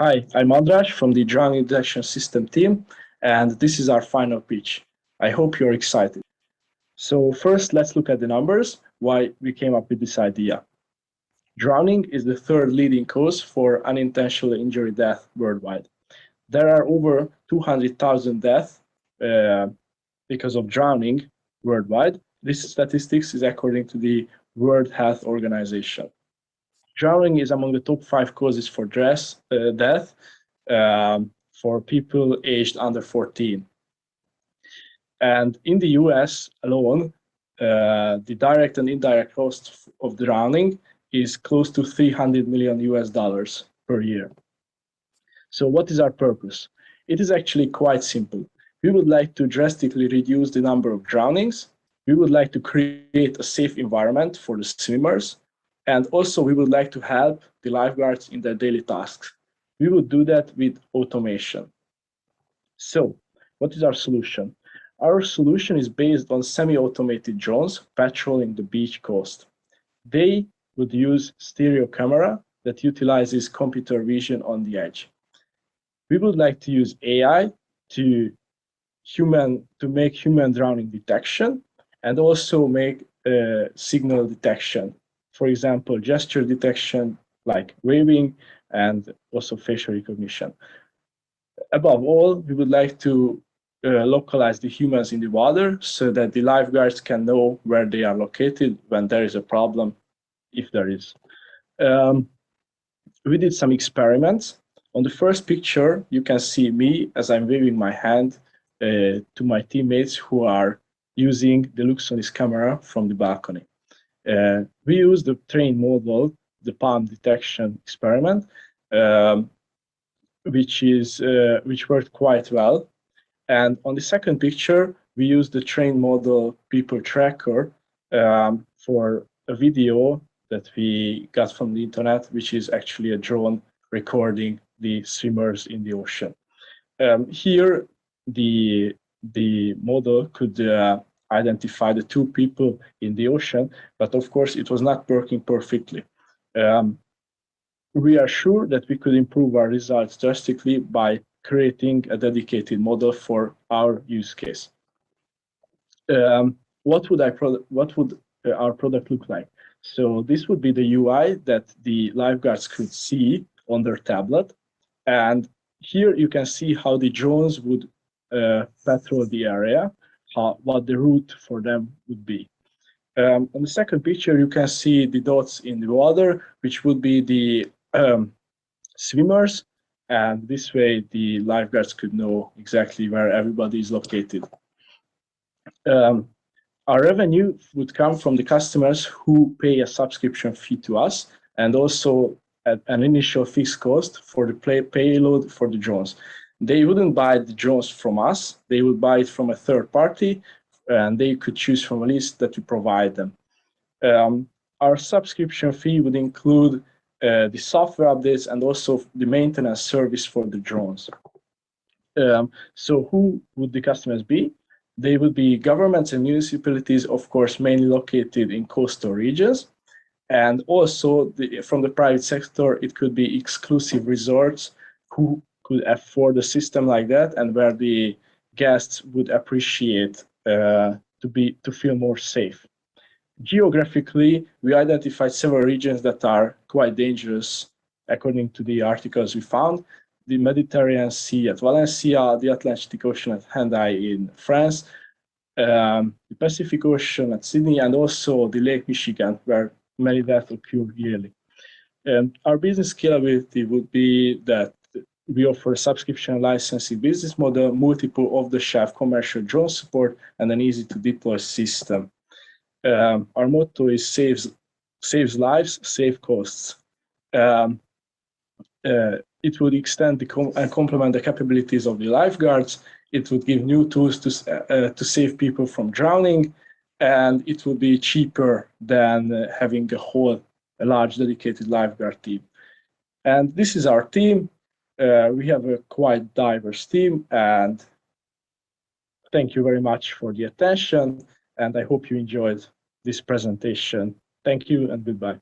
Hi, I'm Andras from the Drowning Detection System team, and this is our final pitch. I hope you're excited. So first, let's look at the numbers, why we came up with this idea. Drowning is the third leading cause for unintentional injury death worldwide. There are over 200,000 deaths uh, because of drowning worldwide. This statistics is according to the World Health Organization. Drowning is among the top 5 causes for death for people aged under 14. And in the US alone, the direct and indirect cost of drowning is close to 300 million US dollars per year. So what is our purpose? It is actually quite simple. We would like to drastically reduce the number of drownings. We would like to create a safe environment for the swimmers. And also we would like to help the lifeguards in their daily tasks. We would do that with automation. So what is our solution? Our solution is based on semi-automated drones patrolling the beach coast. They would use stereo camera that utilizes computer vision on the edge. We would like to use AI to make human drowning detection and also make signal detection. For example, gesture detection like waving and also facial recognition. Above all, we would like to localize the humans in the water so that the lifeguards can know where they are located when there is a problem, if there is. We did some experiments. On the first picture, you can see me as I'm waving my hand to my teammates who are using the Luxonis camera from the balcony. We used the train model, the palm detection experiment, which worked quite well. And on the second picture, we used the train model people tracker for a video that we got from the internet, which is actually a drone recording the swimmers in the ocean. Here, the model could identify the two people in the ocean, but of course it was not working perfectly. We are sure that we could improve our results drastically by creating a dedicated model for our use case. What would our product look like? So this would be the UI that the lifeguards could see on their tablet. And here you can see how the drones would patrol the area, what the route for them would be. On the second picture, you can see the dots in the water, which would be the swimmers. And this way, the lifeguards could know exactly where everybody is located. Our revenue would come from the customers who pay a subscription fee to us and also an initial fixed cost for the payload for the drones. They wouldn't buy the drones from us, they would buy it from a third party, and they could choose from a list that we provide them. Our subscription fee would include the software updates and also the maintenance service for the drones. So who would the customers be? They would be governments and municipalities, of course, mainly located in coastal regions. And also from the private sector, it could be exclusive resorts who could afford a system like that and where the guests would appreciate to feel more safe. Geographically, we identified several regions that are quite dangerous according to the articles we found. The Mediterranean Sea at Valencia, the Atlantic Ocean at Hendaye in France, the Pacific Ocean at Sydney, and also the Lake Michigan, where many deaths occur yearly. Our business scalability would be that we offer a subscription licensing business model, multiple off-the-shelf commercial drone support, and an easy-to-deploy system. Our motto is saves lives, save costs. It would extend and complement the capabilities of the lifeguards. It would give new tools to save people from drowning, and it would be cheaper than having a large dedicated lifeguard team. And this is our team. We have a quite diverse team, and thank you very much for the attention, and I hope you enjoyed this presentation. Thank you and goodbye.